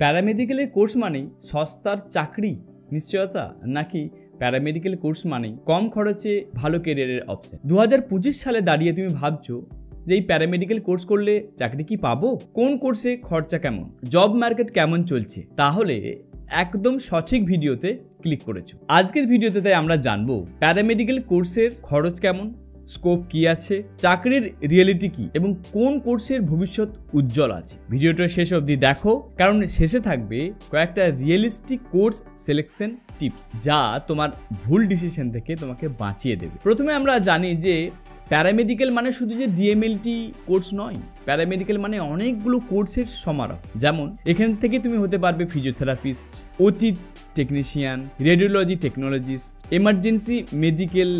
প্যারামেডিক্যালের course মানেই সস্তার চাকরি নিশ্চয়তা, নাকি প্যারামেডিক্যাল কোর্স মানেই কম খরচে ভালো ক্যারিয়ারের অপশন? 2025 সালে দাঁড়িয়ে তুমি ভাবছো যে এই প্যারামেডিক্যাল কোর্স করলে চাকরি কি পাবো, কোন কোর্সে খরচা কেমন, জব মার্কেট কেমন চলছে? তাহলে একদম সঠিক ভিডিওতে ক্লিক করেছো। আজকের ভিডিওতে তাই আমরা জানবো প্যারামেডিক্যাল কোর্সের খরচ কেমন, স্কোপ কি আছে, চাকরির রিয়েলিটি কি এবং কোন কোর্সের ভবিষ্যৎ উজ্জ্বল আছে। ভিডিওটা শেষ অবধি দেখো, কারণ শেষে থাকবে কয়েকটা রিয়েলিস্টিক কোর্স সিলেকশন টিপস যা তোমার ভুল ডিসিশন থেকে তোমাকে বাঁচিয়ে দেবে। প্রথমে আমরা জানি যে প্যারামেডিক্যাল মানে শুধু যে ডিএমএলটি কোর্স নয়, প্যারামেডিক্যাল মানে অনেকগুলো কোর্সের সমারোহ। যেমন এখান থেকে তুমি হতে পারবে ফিজিওথেরাপিস্ট, ওটি technician, radiology technologist, emergency medical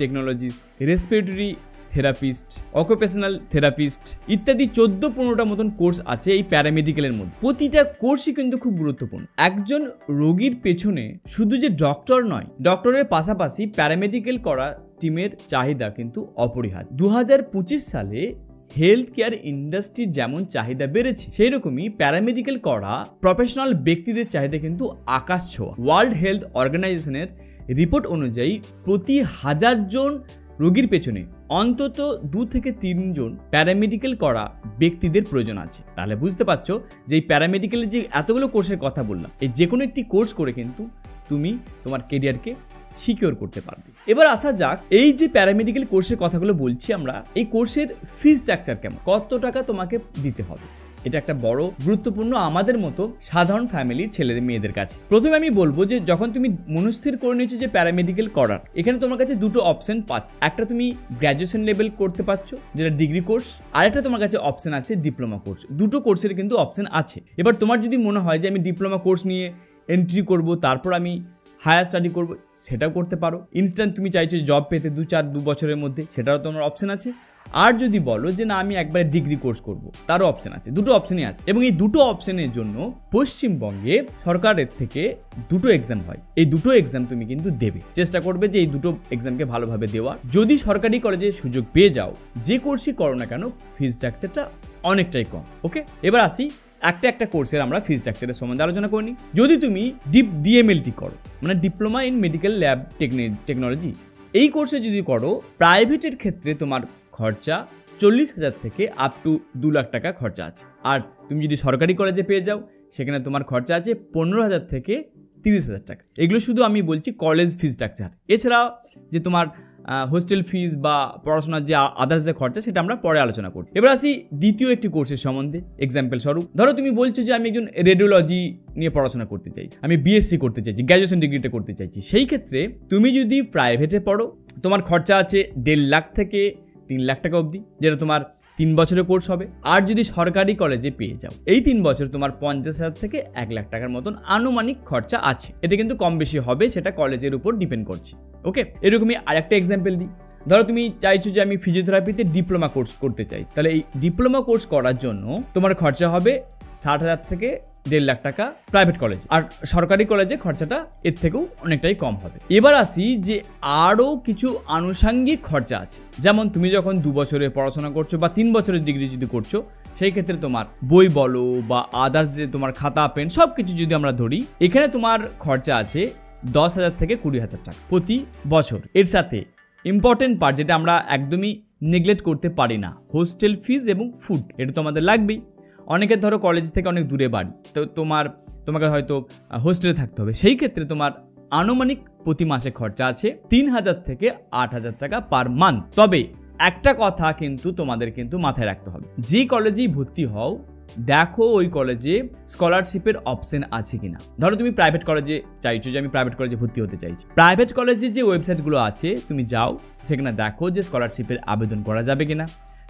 technologist, respiratory therapist, occupational therapist ইত্যাদি 14-15টা মতন কোর্স আছে এই প্যারামেডিক্যালের মধ্যে। প্রতিটা কোর্সই কিন্তু খুব গুরুত্বপূর্ণ। একজন রোগীর পেছনে শুধু যে ডক্টর নয়, ডক্টরের পাশাপাশি প্যারামেডিক্যাল করা টিমের চাহিদা কিন্তু অপরিহার্য। 2025 সালে হেলথ কেয়ার ইন্ডাস্ট্রির যেমন চাহিদা বেড়েছে, সেই রকমই প্যারামেডিক্যাল করা প্রফেশনাল ব্যক্তিদের চাহিদা কিন্তু আকাশ ছোঁয়া। ওয়ার্ল্ড হেলথ অর্গানাইজেশনের রিপোর্ট অনুযায়ী প্রতি 1000 জন রোগীর পেছনে অন্তত 2 থেকে 3 জন প্যারামেডিক্যাল করা ব্যক্তিদের প্রয়োজন আছে। তাহলে বুঝতে পারছো যে এই প্যারামেডিক্যালের যে এতগুলো কোর্সের কথা বললাম, এই যে কোনো একটি কোর্স করে কিন্তু তুমি তোমার কেরিয়ারকে সিকিউর করতে পারবে। এবার আসা যাক, এই যে প্যারামেডিক্যাল কোর্সের কথাগুলো বলছি আমরা, এই কোর্সের ফিস স্ট্রাকচার কেমন, কত টাকা তোমাকে দিতে হবে, এটা একটা বড় গুরুত্বপূর্ণ আমাদের মতো সাধারণ ফ্যামিলির ছেলেদের মেয়েদের কাছে। প্রথমে আমি বলবো যে যখন তুমি মনস্থির করে নিয়েছো যে প্যারামেডিক্যাল করার, এখানে তোমার কাছে দুটো অপশন পাচ্ছ। একটা তুমি গ্র্যাজুয়েশন লেভেল করতে পারছো, যেটা ডিগ্রি কোর্স, আর একটা তোমার কাছে অপশন আছে ডিপ্লোমা কোর্স। দুটো কোর্সের কিন্তু অপশন আছে। এবার তোমার যদি মনে হয় যে আমি ডিপ্লোমা কোর্স নিয়ে এন্ট্রি করব, তারপর আমি হায়ার স্টাডি করব, সেটাও করতে পারো। ইনস্ট্যান্ট তুমি চাইছো জব পেতে 2 বছরের মধ্যে, সেটারও তোমার অপশন আছে। আর যদি বলো যে না আমি একবারে ডিগ্রি কোর্স করব, তারও অপশন আছে। দুটো অপশনই আছে এবং এই দুটো অপশনের জন্য পশ্চিমবঙ্গে সরকারের থেকে দুটো এক্সাম হয়। এই দুটো এক্সাম তুমি কিন্তু দেবে, চেষ্টা করবে যে এই দুটো এক্সামকে ভালোভাবে দেওয়া। যদি সরকারি কলেজে সুযোগ পেয়ে যাও, যে কোর্সই করো না কেন ফিস স্ট্রাকচারটা অনেকটাই কম। ওকে, এবার আসি একটা কোর্সের আমরা ফিস স্ট্রাকচারের সম্বন্ধে আলোচনা করি। যদি তুমি ডিএমএলটি করো, মানে diploma in medical lab technology, এই কোর্সে যদি করো, প্রাইভেটের ক্ষেত্রে তোমার খরচা 40,000 থেকে আপ টু 2 লাখ টাকা খরচা আছে। আর তুমি যদি সরকারি কলেজে পেয়ে যাও, সেখানে তোমার খরচা আছে 15,000 থেকে 30,000 টাকা। এগুলো শুধু আমি বলছি কলেজ ফিস স্ট্রাকচার। এছাড়া যে তোমার হোস্টেল ফিস বা পড়াশোনার যে আদার্স যে খরচা, সেটা আমরা পরে আলোচনা করি। এবার আসি দ্বিতীয় একটি কোর্সের সম্বন্ধে। এক্সাম্পল স্বরূপ ধরো তুমি বলছো যে আমি একজন রেডিওলজি নিয়ে পড়াশোনা করতে চাই, আমি বিএসসি করতে চাইছি, গ্র্যাজুয়েশন ডিগ্রিটা করতে চাইছি। সেই ক্ষেত্রে তুমি যদি প্রাইভেটে পড়ো, তোমার খরচা আছে 1.5 লাখ থেকে 3 লাখ টাকা অবধি, যেটা তোমার 3 বছরের কোর্স হবে। আর যদি সরকারি কলেজে পেয়ে যাও, এই 3 বছর তোমার 50,000 থেকে 1 লাখ টাকার মতন আনুমানিক খরচা আছে। এটা কিন্তু কম বেশি হবে, সেটা কলেজের উপর ডিপেন্ড করছে। ওকে, এরকমই আরেকটা এক্সাম্পল দিই। ধরো তুমি চাইছো যে আমি ফিজিওথেরাপিতে ডিপ্লোমা কোর্স করতে চাই, তাহলে এই ডিপ্লোমা কোর্স করার জন্য তোমার খরচা হবে 60,000 থেকে 1.5 লাখ টাকা প্রাইভেট কলেজ। আর সরকারি কলেজে খরচাটা এর থেকেও অনেকটাই কম হবে। এবার আসি যে আরও কিছু আনুষঙ্গিক খরচা আছে। যেমন তুমি যখন 2 বছরের পড়াশোনা করছো বা 3 বছরের ডিগ্রি যদি করছো, সেই ক্ষেত্রে তোমার বই বলো বা আদার্স যে তোমার খাতা পেন সব কিছু যদি আমরা ধরি, এখানে তোমার খরচা আছে 10,000 থেকে 20,000 টাকা প্রতি বছর। এর সাথে ইম্পর্টেন্ট পার্ট, যেটা আমরা একদমই নেগলেক্ট করতে পারি না, হোস্টেল ফিজ এবং ফুড, এটা তো আমাদের লাগবেই। অনেকের ধরো কলেজ থেকে অনেক দূরে বাড়ি, তো তোমাকে হয়তো হোস্টেলে থাকতে হবে। সেই ক্ষেত্রে তোমার আনুমানিক প্রতি মাসে খরচা আছে 3,000 থেকে 8,000 টাকা পার মান্থ। তবে একটা কথা কিন্তু তোমাদের কিন্তু মাথায় রাখতে হবে, যে কলেজেই ভর্তি হও, দেখো ওই কলেজে স্কলারশিপের অপশন আছে কিনা। ধরো তুমি প্রাইভেট কলেজে চাইছো যে আমি প্রাইভেট কলেজে ভর্তি হতে চাইছি, প্রাইভেট কলেজে যে ওয়েবসাইটগুলো আছে তুমি যাও, সেখানে দেখো যে স্কলারশিপের আবেদন করা যাবে কিনা,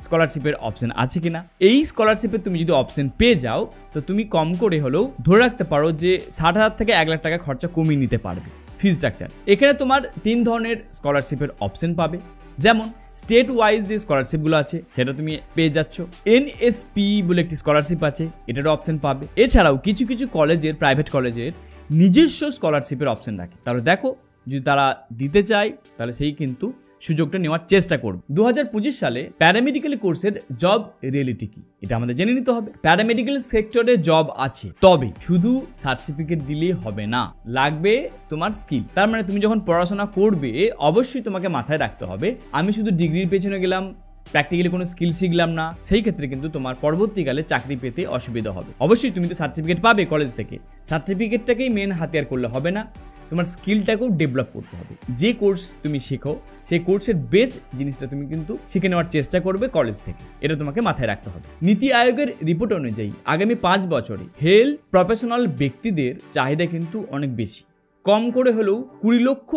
স্কলারশিপের অপশন আছে কিনা। এই স্কলারশিপের তুমি যদি অপশন পেয়ে যাও, তো তুমি কম করে হলেও ধরে রাখতে পারো যে 60,000 থেকে 1 লাখ টাকা খরচা কমিয়ে নিতে পারবে। ফিস স্ট্রাকচার, এখানে তোমার 3 ধরনের স্কলারশিপের অপশন পাবে। যেমন স্টেট ওয়াইজ যে স্কলারশিপগুলো আছে সেটা তুমি পেয়ে যাচ্ছ। এনএসপি বলে একটি স্কলারশিপ আছে, এটারও অপশন পাবে। এছাড়াও কিছু কিছু কলেজের, প্রাইভেট কলেজের নিজস্ব স্কলারশিপের অপশন রাখে। তাহলে দেখো, যদি তারা দিতে চায় তাহলে সেই কিন্তু সুযোগটা নেওয়ার চেষ্টা করবে। 2025 সালে প্যারামেডিক্যাল কোর্সের জব রিয়েলিটি কি এটা আমাদের জেনে নিতে হবে। প্যারামেডিক্যাল সেক্টরে জব আছে, তবে শুধু সার্টিফিকেট দিলেই হবে না, লাগবে তোমার স্কিল। তার মানে তুমি যখন পড়াশোনা করবে অবশ্যই তোমাকে মাথায় রাখতে হবে আমি শুধু ডিগ্রির পেছনে গেলাম, প্র্যাকটিক্যালি কোনো স্কিল শিখলাম না, সেই ক্ষেত্রে কিন্তু তোমার পরবর্তীকালে চাকরি পেতে অসুবিধা হবে। অবশ্যই তুমি তো সার্টিফিকেট পাবে কলেজ থেকে, সার্টিফিকেটটাকেই মেন হাতিয়ার করলে হবে না, তোমার স্কিলটাকেও ডেভেলপ করতে হবে। যে কোর্স তুমি শেখো সেই কোর্সের বেস্ট জিনিসটা তুমি কিন্তু শিখে নেওয়ার চেষ্টা করবে কলেজ থেকে, এটা তোমাকে মাথায় রাখতে হবে। নীতি আয়োগের রিপোর্ট অনুযায়ী আগামী 5 বছরে হেলথ প্রফেশনাল ব্যক্তিদের চাহিদা কিন্তু অনেক বেশি, কম করে হলেও 20 লক্ষ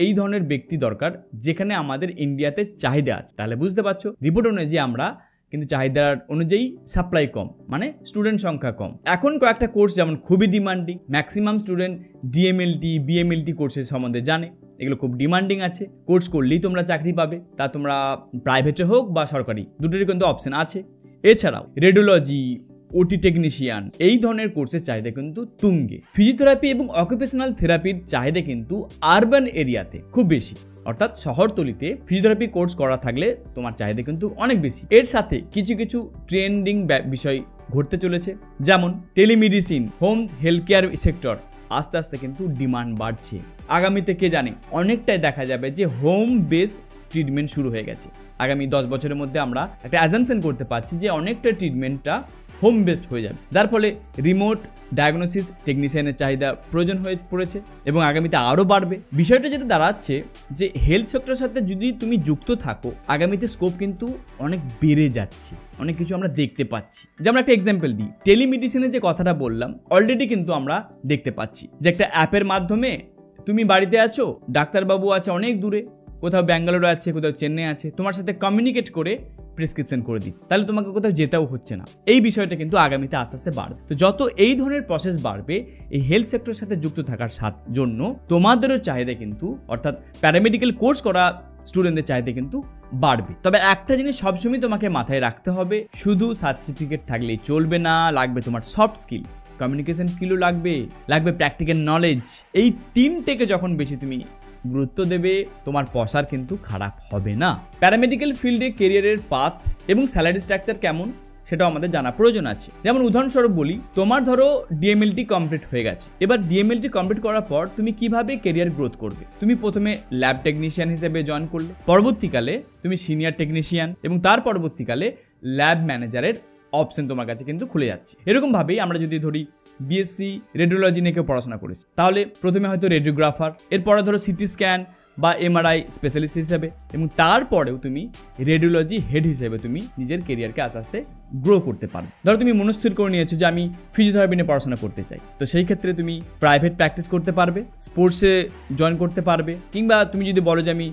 এই ধরনের ব্যক্তি দরকার যেখানে আমাদের ইন্ডিয়াতে চাহিদা আছে। তাহলে বুঝতে পারছো রিপোর্ট অনুযায়ী আমরা কিন্তু চাহিদার অনুযায়ী সাপ্লাই কম, মানে স্টুডেন্ট সংখ্যা কম। এখন কয়েকটা কোর্স যেমন খুবই demanding, maximum student DMLT BMLT কোর্সের সম্বন্ধে জানে, এগুলো খুব ডিমান্ডিং আছে, কোর্স করলেই তোমরা চাকরি পাবে, তা তোমরা প্রাইভেটে হোক বা সরকারি দুটোরই কিন্তু অপশন আছে। এছাড়াও রেডিওলজি, ওটি টেকনিশিয়ান এই ধরনের কোর্সের চাহিদা কিন্তু তুঙ্গে। ফিজিওথেরাপি এবং অকুপেশনাল থেরাপির চাহিদা কিন্তু আরবান এরিয়াতে খুব বেশি, অর্থাৎ শহরতলিতে ফিজিওথেরাপি কোর্স করা থাকলে তোমার চাহিদা কিন্তু অনেক বেশি। এর সাথে কিছু কিছু ট্রেন্ডিং বিষয় ঘটতে চলেছে, যেমন telemedicine, home health care sector আস্তে আস্তে কিন্তু ডিমান্ড বাড়ছে। আগামীতে কে জানে অনেকটাই দেখা যাবে যে হোম বেস ট্রিটমেন্ট শুরু হয়ে গেছে। আগামী 10 বছরের মধ্যে আমরা একটা অ্যাজাম্পশন করতে পারছি যে অনেকটা ট্রিটমেন্টটা হোম বেসড হয়ে যাবে, যার ফলে রিমোট ডায়াগনোসিস টেকনিশিয়ানের চাহিদা প্রয়োজন হয়ে পড়েছে এবং আগামীতে আরও বাড়বে। বিষয়টা যেটা দাঁড়াচ্ছে যে হেলথ সেক্টরের সাথে যদি তুমি যুক্ত থাকো আগামীতে স্কোপ কিন্তু অনেক বেড়ে যাচ্ছে, অনেক কিছু আমরা দেখতে পাচ্ছি। যেমন একটা এক্সাম্পল দিই, টেলিমেডিসিনের যে কথাটা বললাম অলরেডি কিন্তু আমরা দেখতে পাচ্ছি যে একটা অ্যাপের মাধ্যমে তুমি বাড়িতে আছো, ডাক্তারবাবু আছে অনেক দূরে, কোথাও ব্যাঙ্গালোরে আছে, কোথাও চেন্নাই আছে, তোমার সাথে কমিউনিকেট করে প্রেসক্রিপশন করে দিই, তাহলে তোমাকে কোথাও যেতেও হচ্ছে না। এই বিষয়টা কিন্তু আগামীতে আস্তে আস্তে বাড়বে। তো যত এই ধরনের প্রসেস বাড়বে এই হেলথ সেক্টরের সাথে যুক্ত থাকার জন্য তোমাদেরও চাহিদা কিন্তু, অর্থাৎ প্যারামেডিক্যাল কোর্স করা স্টুডেন্টদের চাহিদা কিন্তু বাড়বে। তবে একটা জিনিস সবসময় তোমাকে মাথায় রাখতে হবে, শুধু সার্টিফিকেট থাকলেই চলবে না, লাগবে তোমার সফট স্কিল, কমিউনিকেশন স্কিলও লাগবে, লাগবে প্র্যাকটিক্যাল নলেজ। এই তিনটেকে যখন বেশি তুমি গুরুত্ব দেবে তোমার পয়সার কিন্তু খারাপ হবে না। প্যারামেডিক্যাল ফিল্ডে কেরিয়ারের পাথ এবং স্যালারি স্ট্রাকচার কেমন সেটাও আমাদের জানা প্রয়োজন আছে। যেমন উদাহরণস্বরূপ বলি, তোমার ধরো ডিএমএলটি কমপ্লিট হয়ে গেছে, এবার ডিএমএলটি কমপ্লিট করার পর তুমি কিভাবে কেরিয়ার গ্রোথ করবে? তুমি প্রথমে ল্যাব টেকনিশিয়ান হিসেবে জয়েন করলে, পরবর্তীকালে তুমি সিনিয়র টেকনিশিয়ান এবং তার পরবর্তীকালে ল্যাব ম্যানেজারের অপশন তোমার কাছে কিন্তু খুলে যাচ্ছে। এরকমভাবেই আমরা যদি ধরি বিএসসি রেডিওলজি নিয়ে কেউ পড়াশোনা করেছে, তাহলে প্রথমে হয়তো রেডিওগ্রাফার, এরপরে ধরো সিটি স্ক্যান বা এমআরআই স্পেশালিস্ট হিসেবে, এবং তারপরেও তুমি রেডিওলজি হেড হিসেবে তুমি নিজের কেরিয়ারকে আস্তে আস্তে গ্রো করতে পারো। ধরো তুমি মনস্থির করে নিয়েছো যে আমি ফিজিওথেরাপি নিয়ে পড়াশোনা করতে চাই, তো সেই ক্ষেত্রে তুমি প্রাইভেট প্র্যাকটিস করতে পারবে, স্পোর্টসে জয়েন করতে পারবে, কিংবা তুমি যদি বলো যে আমি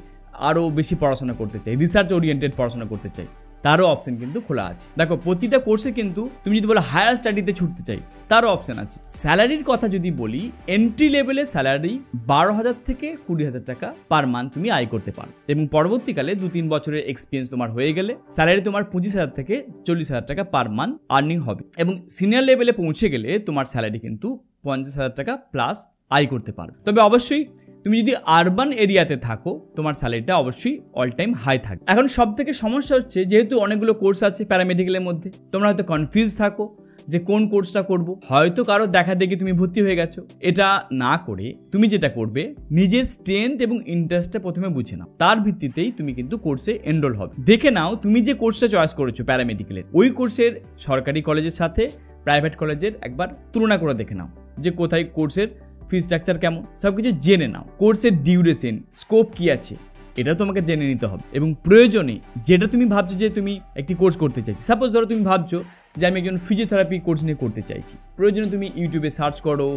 আরও বেশি পড়াশোনা করতে চাই, রিসার্চ ওরিয়েন্টেড পড়াশোনা করতে চাই, তারও অপশন কিন্তু খোলা আছে। দেখো প্রতিটা কোর্সে কিন্তু তুমি যদি বলো হায়ার স্টাডিতে ছুটতে চাই, তারও অপশন আছে। স্যালারির কথা যদি বলি, এন্ট্রি লেভেলের স্যালারি 12,000 থেকে 20,000 টাকা পার মান্থ তুমি আয় করতে পারো, এবং পরবর্তীকালে 2-3 বছরের এক্সপিরিয়েন্স তোমার হয়ে গেলে স্যালারি তোমার 25,000 থেকে 40,000 টাকা পার মান্থ আর্নিং হবে, এবং সিনিয়র লেভেলে পৌঁছে গেলে তোমার স্যালারি কিন্তু 50,000 টাকা প্লাস আয় করতে পারবে। তবে অবশ্যই তুমি যদি আরবান এরিয়াতে থাকো তোমার স্যালারিটা অবশ্যই অল টাইম হাই থাকে। এখন সব থেকে সমস্যা হচ্ছে, যেহেতু অনেকগুলো কোর্স আছে প্যারামেডিক্যালের মধ্যে, তোমরা হয়তো কনফিউজ থাকো যে কোন কোর্সটা করব। হয়তো কারো দেখা দেখি তুমি ভর্তি হয়ে গেছো। এটা না করে তুমি যেটা করবে, নিজের স্ট্রেংথ এবং ইন্টারেস্টটা প্রথমে বুঝে নাও, তার ভিত্তিতেই তুমি কিন্তু কোর্সে এনরোল হবে। দেখে নাও তুমি যে কোর্সটা চয়েস করেছো প্যারামেডিক্যালের, ওই কোর্সের সরকারি কলেজের সাথে প্রাইভেট কলেজের একবার তুলনা করে দেখে নাও, যে কোথায় কোর্সের ফি স্ট্রাকচার কেমন, সবকিছু জেনে নাও। কোর্সের ডিউরেশন, স্কোপ কি আছে, এটা তোমাকে জেনে নিতে হবে। এবং প্রয়োজনে যেটা তুমি ভাবছো যে তুমি একটি কোর্স করতে চাইছো, সাপোজ ধরো তুমি ভাবছো যে আমি একজন ফিজিওথেরাপি কোর্স নিয়ে করতে চাইছি, প্রয়োজনে তুমি ইউটিউবে সার্চ করো,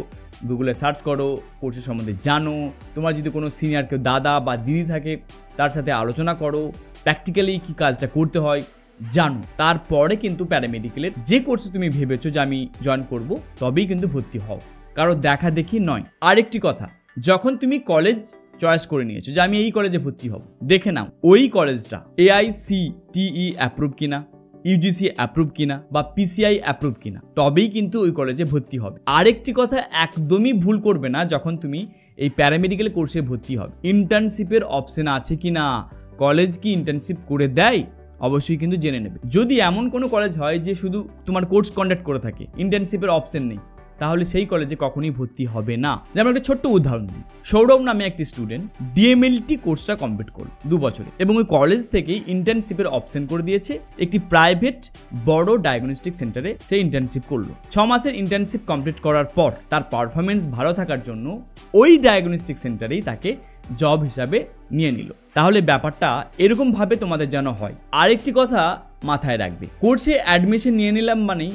গুগলে সার্চ করো, কোর্সের সম্বন্ধে জানো। তোমার যদি কোনো সিনিয়র কেউ দাদা বা দিদি থাকে, তার সাথে আলোচনা করো, প্র্যাকটিক্যালি কি কাজটা করতে হয় জানো। তারপরে কিন্তু প্যারামেডিক্যালের যে কোর্সে তুমি ভেবেছো যে আমি জয়েন করব, তবেই কিন্তু ভর্তি হও, কারো দেখা দেখি নয়। আরেকটি কথা, যখন তুমি কলেজ চয়েস করে নিয়েছো যে আমি এই কলেজে ভর্তি হব, দেখে নাও ওই কলেজটা AICTE অ্যাপ্রুভ কিনা, UGC অ্যাপ্রুভ কিনা বা PCI অ্যাপ্রুভ কিনা, তবেই কিন্তু ওই কলেজে ভর্তি হবে। আরেকটি কথা একদমই ভুল করবে না, যখন তুমি এই প্যারামেডিক্যাল কোর্সে ভর্তি হবে, ইন্টার্নশিপের অপশন আছে কিনা, কলেজ কি ইন্টার্নশিপ করে দেয় অবশ্যই কিন্তু জেনে নেবে। যদি এমন কোনো কলেজ হয় যে শুধু তোমার কোর্স কন্ডাক্ট করে থাকে, ইন্টার্নশিপের অপশন নেই, তাহলে সেই কলেজে কখনোই ভর্তি হবে না। যেমন একটা ছোট্ট উদাহরণ দিই, সৌরভ নামে একটি স্টুডেন্ট DMLT কোর্সটা কমপ্লিট করল 2 বছরে, এবং ওই কলেজ থেকেই ইন্টার্নশিপের অপশন করে দিয়েছে। একটি প্রাইভেট বড় ডায়াগনস্টিক সেন্টারে সে ইন্টার্নশিপ করলো। 6 মাসের ইন্টার্নশিপ কমপ্লিট করার পর তার পারফরমেন্স ভালো থাকার জন্য ওই ডায়াগনস্টিক সেন্টারেই তাকে জব হিসাবে নিয়ে নিল। তাহলে ব্যাপারটা এরকমভাবে তোমাদের যেন হয়। আরেকটি কথা মাথায় রাখবে, কোর্সে অ্যাডমিশন নিয়ে নিলাম মানেই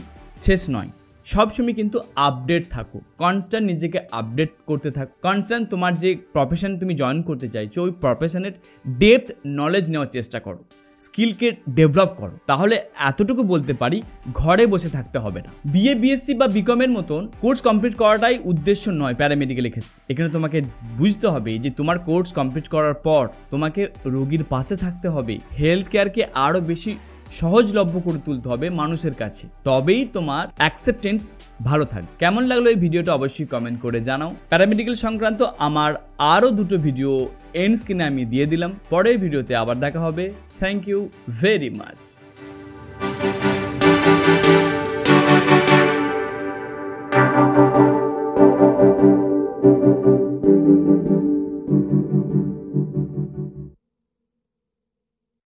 শেষ নয়, সবসময় কিন্তু আপডেট থাকো, কনস্ট্যান্ট নিজেকে আপডেট করতে থাকো, কনস্ট্যান্ট তোমার যে প্রফেশন তুমি জয়েন করতে চাইছো ওই প্রফেশনের ডেপথ নলেজ নেওয়ার চেষ্টা করো, স্কিলকে ডেভেলপ করো। তাহলে এতটুকু বলতে পারি, ঘরে বসে থাকতে হবে না। BA BSc বা BCom-এর মতন কোর্স কমপ্লিট করাটাই উদ্দেশ্য নয় প্যারামেডিক্যালের ক্ষেত্রে। এখানে তোমাকে বুঝতে হবে যে তোমার কোর্স কমপ্লিট করার পর তোমাকে রোগীর পাশে থাকতে হবে, হেলথ কেয়ারকে আরও বেশি সহজলভ্য করে তুলতে হবে মানুষের কাছে, তবেই তোমার অ্যাকসেপ্টেন্স ভালো থাকবে। কেমন লাগলো এই ভিডিওটা অবশ্যই কমেন্ট করে জানাও। প্যারামেডিক্যাল সংক্রান্ত আমার আরও 2টো ভিডিও এন্ড স্ক্রিনে আমি দিয়ে দিলাম। পরের ভিডিওতে আবার দেখা হবে। Thank you very much.